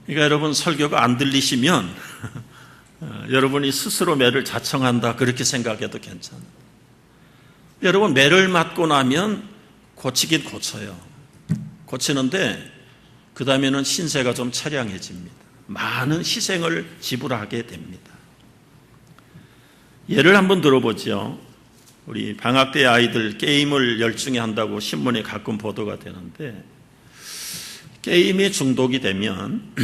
그러니까 여러분 설교가 안 들리시면 여러분이 스스로 매를 자청한다 그렇게 생각해도 괜찮아요. 여러분 매를 맞고 나면 고치긴 고쳐요. 고치는데 그 다음에는 신세가 좀 처량해집니다. 많은 희생을 지불하게 됩니다. 예를 한번 들어보죠. 우리 방학 때 아이들 게임을 열중히 한다고 신문에 가끔 보도가 되는데 게임에 중독이 되면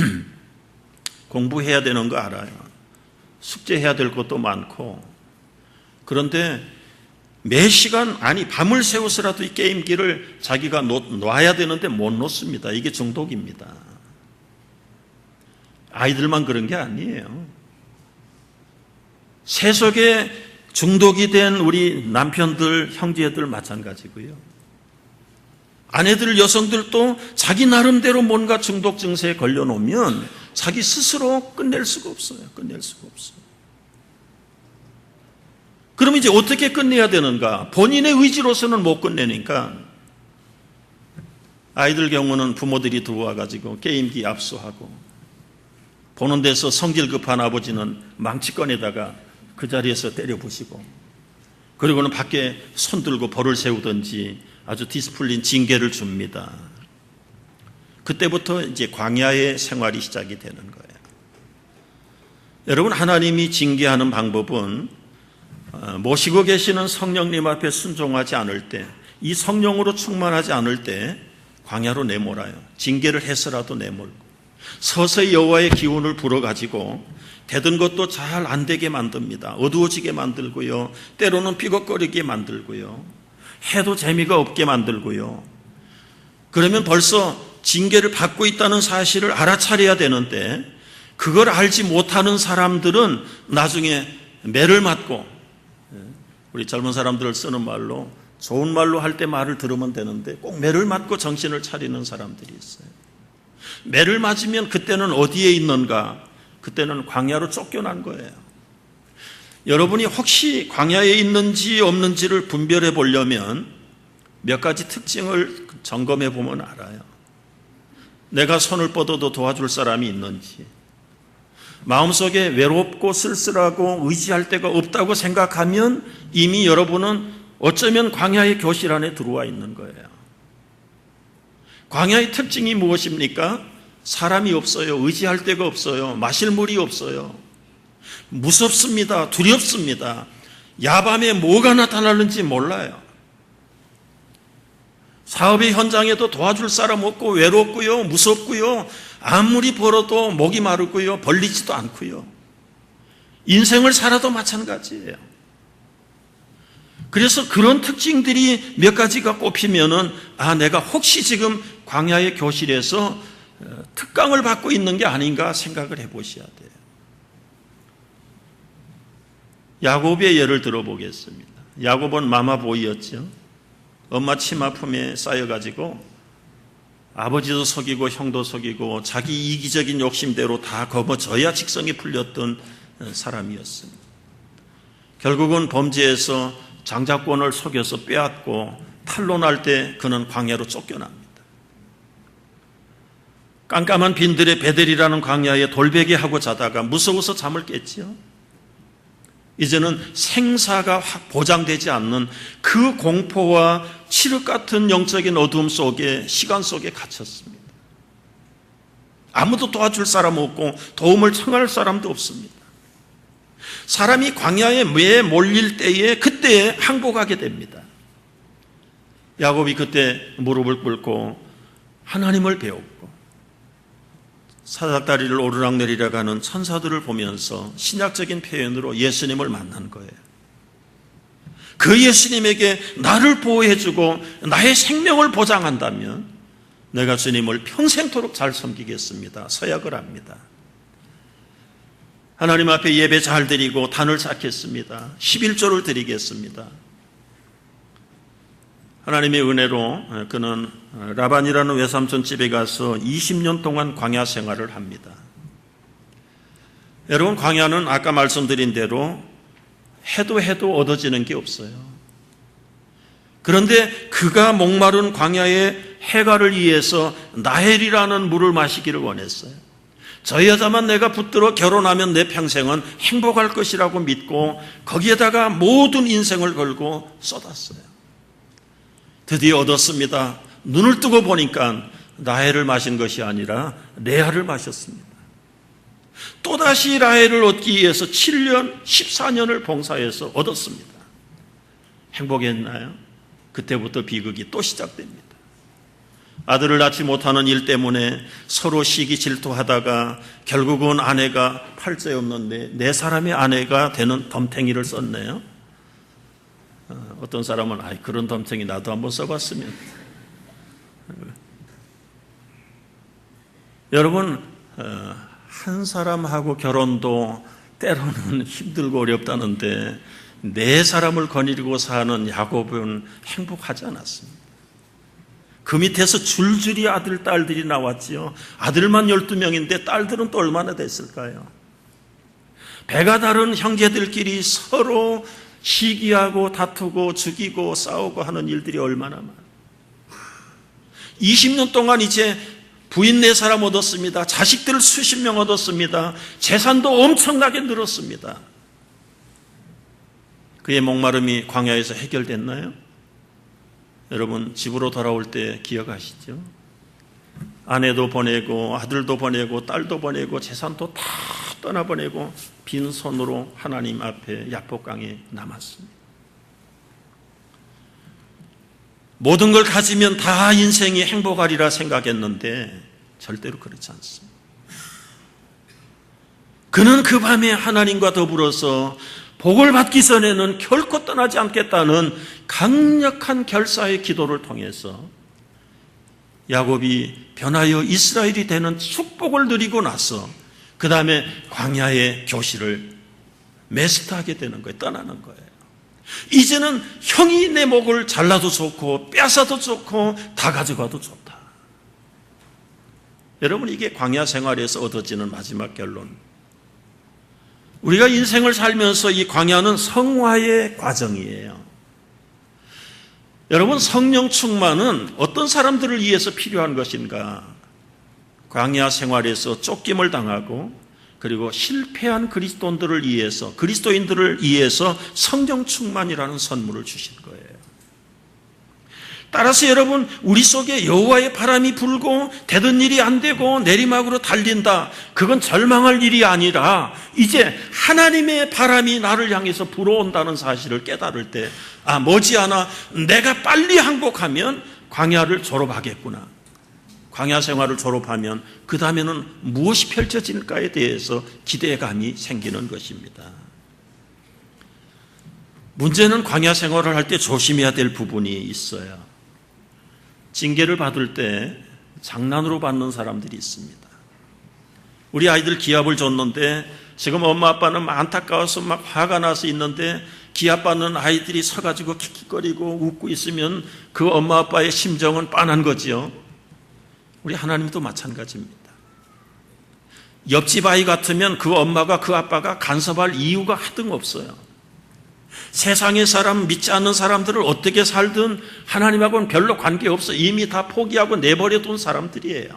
공부해야 되는 거 알아요. 숙제해야 될 것도 많고 그런데 매 시간 밤을 새워서라도 이 게임기를 자기가 놔야 되는데 못 놓습니다. 이게 중독입니다. 아이들만 그런 게 아니에요. 세속에 중독이 된 우리 남편들, 형제들 마찬가지고요. 아내들, 여성들도 자기 나름대로 뭔가 중독 증세에 걸려놓으면 자기 스스로 끝낼 수가 없어요. 끝낼 수가 없어요. 그럼 이제 어떻게 끝내야 되는가? 본인의 의지로서는 못 끝내니까 아이들 경우는 부모들이 들어와가지고 게임기 압수하고 보는 데서 성질 급한 아버지는 망치 꺼내다가 그 자리에서 때려부시고 그리고는 밖에 손 들고 벌을 세우든지 아주 디스플린 징계를 줍니다. 그때부터 이제 광야의 생활이 시작이 되는 거예요. 여러분 하나님이 징계하는 방법은 모시고 계시는 성령님 앞에 순종하지 않을 때, 이 성령으로 충만하지 않을 때 광야로 내몰아요. 징계를 해서라도 내몰고 서서히 여호와의 기운을 불어가지고 되던 것도 잘 안 되게 만듭니다. 어두워지게 만들고요. 때로는 삐걱거리게 만들고요. 해도 재미가 없게 만들고요. 그러면 벌써 징계를 받고 있다는 사실을 알아차려야 되는데 그걸 알지 못하는 사람들은 나중에 매를 맞고, 우리 젊은 사람들을 쓰는 말로 좋은 말로 할 때 말을 들으면 되는데 꼭 매를 맞고 정신을 차리는 사람들이 있어요. 매를 맞으면 그때는 어디에 있는가? 그때는 광야로 쫓겨난 거예요. 여러분이 혹시 광야에 있는지 없는지를 분별해 보려면 몇 가지 특징을 점검해 보면 알아요. 내가 손을 뻗어도 도와줄 사람이 있는지, 마음속에 외롭고 쓸쓸하고 의지할 데가 없다고 생각하면 이미 여러분은 어쩌면 광야의 교실 안에 들어와 있는 거예요. 광야의 특징이 무엇입니까? 사람이 없어요. 의지할 데가 없어요. 마실 물이 없어요. 무섭습니다. 두렵습니다. 야밤에 뭐가 나타나는지 몰라요. 사업의 현장에도 도와줄 사람 없고 외롭고요. 무섭고요. 아무리 벌어도 목이 마르고요. 벌리지도 않고요. 인생을 살아도 마찬가지예요. 그래서 그런 특징들이 몇 가지가 꼽히면은 내가 혹시 지금 광야의 교실에서 특강을 받고 있는 게 아닌가 생각을 해보셔야 돼요. 야곱의 예를 들어보겠습니다. 야곱은 마마보이였죠. 엄마 치마 품에 쌓여가지고 아버지도 속이고 형도 속이고 자기 이기적인 욕심대로 다 거머져야 직성이 풀렸던 사람이었습니다. 결국은 범죄에서 장자권을 속여서 빼앗고 탄론할 때 그는 광야로 쫓겨납니다. 깜깜한 빈들의 베델이라는 광야에 돌베개하고 자다가 무서워서 잠을 깼지요. 이제는 생사가 보장되지 않는 그 공포와 칠흑 같은 영적인 어두움 속에, 시간 속에 갇혔습니다. 아무도 도와줄 사람 없고 도움을 청할 사람도 없습니다. 사람이 광야에 매 몰릴 때에 그때에 항복하게 됩니다. 야곱이 그때 무릎을 꿇고 하나님을 배웠고 사닥다리를 오르락내리락 하는 천사들을 보면서 신약적인 표현으로 예수님을 만난 거예요. 그 예수님에게 나를 보호해주고 나의 생명을 보장한다면 내가 주님을 평생토록 잘 섬기겠습니다. 서약을 합니다. 하나님 앞에 예배 잘 드리고 단을 쌓겠습니다. 11조를 드리겠습니다. 하나님의 은혜로 그는 라반이라는 외삼촌 집에 가서 20년 동안 광야 생활을 합니다. 여러분, 광야는 아까 말씀드린 대로 해도 얻어지는 게 없어요. 그런데 그가 목마른 광야의 해갈을 위해서 나헬이라는 물을 마시기를 원했어요. 저 여자만 내가 붙들어 결혼하면 내 평생은 행복할 것이라고 믿고 거기에다가 모든 인생을 걸고 쏟았어요. 드디어 얻었습니다. 눈을 뜨고 보니까 라헬을 마신 것이 아니라 레아를 마셨습니다. 또다시 라헬을 얻기 위해서 7년, 14년을 봉사해서 얻었습니다. 행복했나요? 그때부터 비극이 또 시작됩니다. 아들을 낳지 못하는 일 때문에 서로 시기 질투하다가 결국은 아내가 팔자 없는데 네 사람의 아내가 되는 덤탱이를 썼네요. 어떤 사람은 그런 덤탱이 나도 한번 써봤으면. 여러분, 한 사람하고 결혼도 때로는 힘들고 어렵다는데 네 사람을 거느리고 사는 야곱은 행복하지 않았습니다. 그 밑에서 줄줄이 아들, 딸들이 나왔지요. 아들만 12명인데 딸들은 또 얼마나 됐을까요? 배가 다른 형제들끼리 서로 시기하고 다투고 죽이고 싸우고 하는 일들이 얼마나 많아요. 20년 동안 이제 부인 4사람 얻었습니다. 자식들 수십 명 얻었습니다. 재산도 엄청나게 늘었습니다. 그의 목마름이 광야에서 해결됐나요? 여러분, 집으로 돌아올 때 기억하시죠? 아내도 보내고 아들도 보내고 딸도 보내고 재산도 다 떠나보내고 빈손으로 하나님 앞에 야복강에 남았습니다. 모든 걸 가지면 다 인생이 행복하리라 생각했는데 절대로 그렇지 않습니다. 그는 그 밤에 하나님과 더불어서 복을 받기 전에는 결코 떠나지 않겠다는 강력한 결사의 기도를 통해서 야곱이 변하여 이스라엘이 되는 축복을 누리고 나서 그 다음에 광야의 교실을 메스트하게 되는 거예요. 떠나는 거예요. 이제는 형이 내 목을 잘라도 좋고 뺏어도 좋고 다 가져가도 좋다. 여러분, 이게 광야 생활에서 얻어지는 마지막 결론. 우리가 인생을 살면서 이 광야는 성화의 과정이에요. 여러분, 성령 충만은 어떤 사람들을 위해서 필요한 것인가? 광야 생활에서 쫓김을 당하고 그리고 실패한 그리스도인들을 위해서 성령 충만이라는 선물을 주신 거예요. 따라서 여러분, 우리 속에 여호와의 바람이 불고 되던 일이 안 되고 내리막으로 달린다. 그건 절망할 일이 아니라 이제 하나님의 바람이 나를 향해서 불어온다는 사실을 깨달을 때 머지않아 내가 빨리 항복하면 광야를 졸업하겠구나. 광야 생활을 졸업하면 그 다음에는 무엇이 펼쳐질까에 대해서 기대감이 생기는 것입니다. 문제는 광야 생활을 할 때 조심해야 될 부분이 있어요. 징계를 받을 때 장난으로 받는 사람들이 있습니다. 우리 아이들 기합을 줬는데 지금 엄마 아빠는 막 안타까워서 막 화가 나서 있는데 기합받는 아이들이 서가지고 킥킥거리고 웃고 있으면 그 엄마 아빠의 심정은 빤한 거지요. 우리 하나님도 마찬가지입니다. 옆집 아이 같으면 그 엄마가 그 아빠가 간섭할 이유가 하등없어요. 세상의 사람, 믿지 않는 사람들을 어떻게 살든 하나님하고는 별로 관계없어. 이미 다 포기하고 내버려둔 사람들이에요.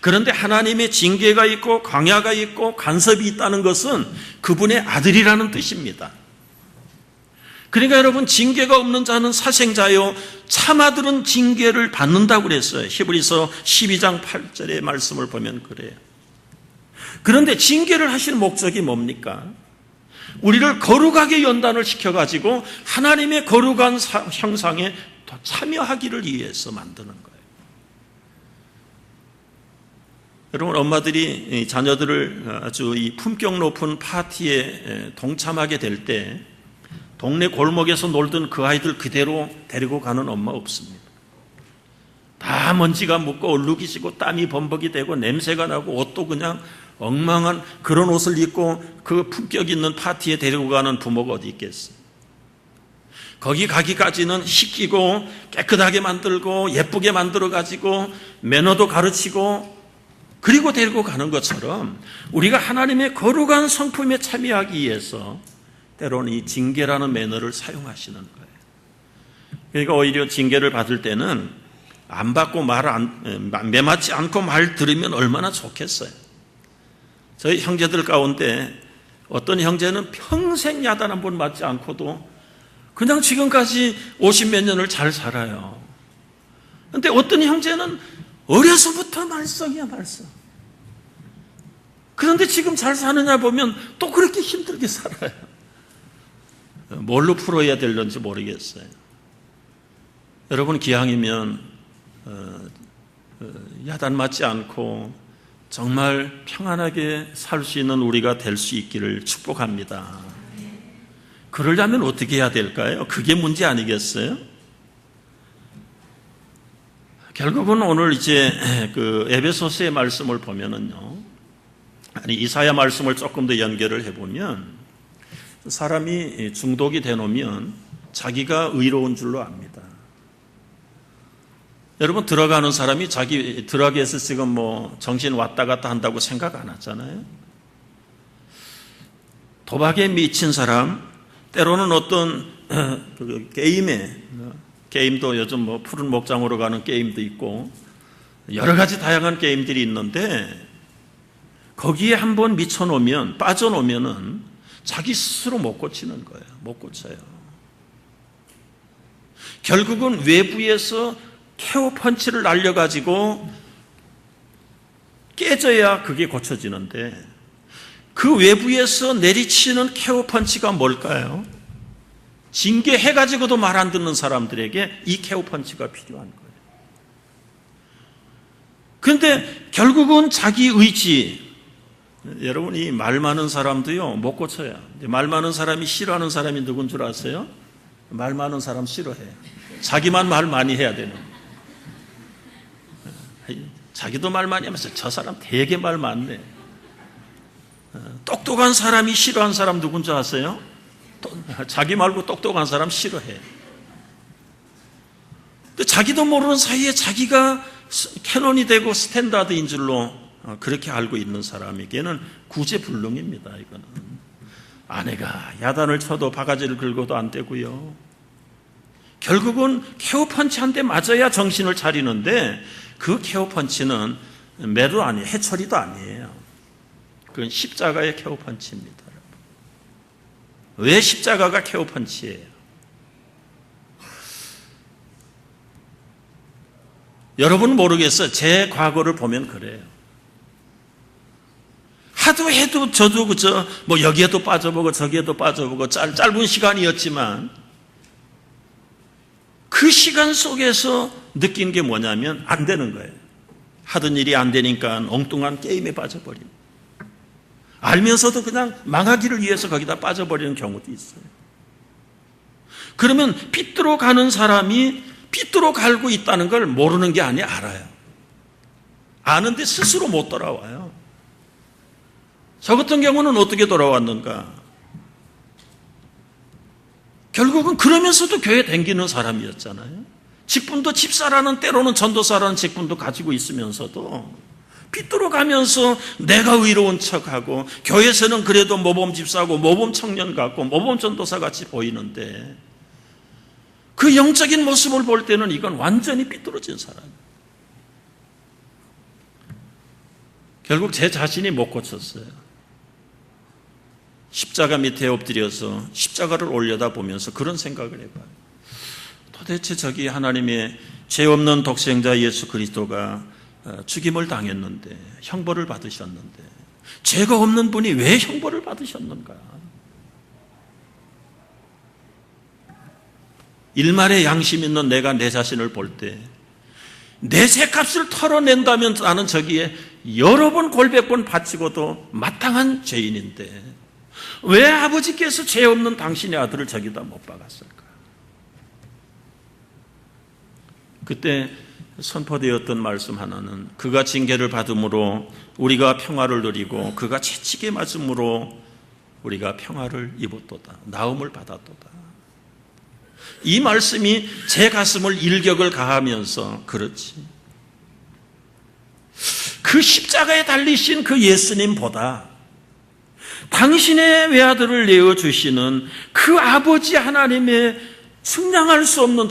그런데 하나님의 징계가 있고 광야가 있고 간섭이 있다는 것은 그분의 아들이라는 뜻입니다. 그러니까 여러분, 징계가 없는 자는 사생자요, 참아들은 징계를 받는다고 그랬어요. 히브리서 12장 8절의 말씀을 보면 그래요. 그런데 징계를 하시는 목적이 뭡니까? 우리를 거룩하게 연단을 시켜가지고 하나님의 거룩한 형상에 참여하기를 위해서 만드는 거예요. 여러분, 엄마들이 자녀들을 아주 이 품격 높은 파티에 동참하게 될 때 동네 골목에서 놀던 그 아이들 그대로 데리고 가는 엄마 없습니다. 다 먼지가 묻고 얼룩이지고 땀이 범벅이 되고 냄새가 나고 옷도 그냥 엉망한 그런 옷을 입고 그 품격 있는 파티에 데리고 가는 부모가 어디 있겠어요? 거기 가기까지는 씻기고 깨끗하게 만들고 예쁘게 만들어가지고 매너도 가르치고 그리고 데리고 가는 것처럼 우리가 하나님의 거룩한 성품에 참여하기 위해서 때로는 이 징계라는 매너를 사용하시는 거예요. 그러니까 오히려 징계를 받을 때는 안 받고 매맞지 않고 말 들으면 얼마나 좋겠어요. 저희 형제들 가운데 어떤 형제는 평생 야단 한 번 맞지 않고도 그냥 지금까지 50몇 년을 잘 살아요. 그런데 어떤 형제는 어려서부터 말썽이야, 말썽. 그런데 지금 잘 사느냐 보면 또 그렇게 힘들게 살아요. 뭘로 풀어야 될런지 모르겠어요. 여러분, 기왕이면 야단 맞지 않고 정말 평안하게 살 수 있는 우리가 될 수 있기를 축복합니다. 그러려면 어떻게 해야 될까요? 그게 문제 아니겠어요? 결국은 오늘 이제 그 에베소서의 말씀을 보면은요, 이사야 말씀을 조금 더 연결을 해보면 사람이 중독이 되놓으면 자기가 의로운 줄로 압니다. 여러분, 들어가는 사람이 자기 들어가서 지금 뭐 정신 왔다 갔다 한다고 생각 안 하잖아요. 도박에 미친 사람, 때로는 어떤 게임도 요즘 뭐 푸른 목장으로 가는 게임도 있고 여러 가지 다양한 게임들이 있는데 거기에 한번 미쳐놓으면, 빠져놓으면은 자기 스스로 못 고치는 거예요. 못 고쳐요. 결국은 외부에서 케어 펀치를 날려가지고 깨져야 그게 고쳐지는데 그 외부에서 내리치는 케어 펀치가 뭘까요? 징계해가지고도 말 안 듣는 사람들에게 이 케어 펀치가 필요한 거예요. 그런데 결국은 자기 의지, 여러분이 말 많은 사람도요 못 고쳐요. 말 많은 사람이 싫어하는 사람이 누군 줄 아세요? 말 많은 사람 싫어해요. 자기만 말 많이 해야 되는 거예요. 자기도 말 많이 하면서 저 사람 되게 말 많네. 똑똑한 사람이 싫어하는 사람 누군지 아세요? 자기 말고 똑똑한 사람 싫어해. 자기도 모르는 사이에 자기가 캐논이 되고 스탠다드인 줄로 그렇게 알고 있는 사람에게는 구제불능입니다. 이거는 아내가 야단을 쳐도 바가지를 긁어도 안 되고요. 결국은 케어 펀치 한 대 맞아야 정신을 차리는데 그 케어 펀치는 매도 아니에요. 해처리도 아니에요. 그건 십자가의 케어 펀치입니다. 왜 십자가가 케어 펀치예요? 여러분 모르겠어요. 제 과거를 보면 그래요. 하도 해도 저도 그저 뭐 여기에도 빠져보고 저기에도 빠져보고 짧은 시간이었지만 그 시간 속에서 느낀 게 뭐냐면 안 되는 거예요. 하던 일이 안 되니까 엉뚱한 게임에 빠져버린. 알면서도 그냥 망하기를 위해서 거기다 빠져버리는 경우도 있어요. 그러면 삐뚤어 가는 사람이 삐뚤어 갈고 있다는 걸 모르는 게 아니라 알아요. 아는데 스스로 못 돌아와요. 저 같은 경우는 어떻게 돌아왔는가? 결국은 그러면서도 교회 다니는 사람이었잖아요. 직분도 집사라는, 때로는 전도사라는 직분도 가지고 있으면서도 삐뚤어 가면서 내가 의로운 척하고 교회에서는 그래도 모범 집사고 모범 청년 같고 모범 전도사 같이 보이는데 그 영적인 모습을 볼 때는 이건 완전히 삐뚤어진 사람이에요. 결국 제 자신이 못 고쳤어요. 십자가 밑에 엎드려서 십자가를 올려다보면서 그런 생각을 해봐요. 도대체 저기 하나님의 죄 없는 독생자 예수 그리스도가 죽임을 당했는데, 형벌을 받으셨는데 죄가 없는 분이 왜 형벌을 받으셨는가? 일말의 양심 있는 내가 내 자신을 볼 때 내 죄값을 털어낸다면 나는 저기에 여러 번 골백 번 바치고도 마땅한 죄인인데 왜 아버지께서 죄 없는 당신의 아들을 저기다 못 박았을까? 그때 선포되었던 말씀 하나는 그가 징계를 받음으로 우리가 평화를 누리고 그가 채찍에 맞음으로 우리가 평화를 입었도다. 나음을 받았도다. 이 말씀이 제 가슴을 일격을 가하면서 그렇지. 그 십자가에 달리신 그 예수님보다 당신의 외아들을 내어주시는 그 아버지 하나님의 측량할 수 없는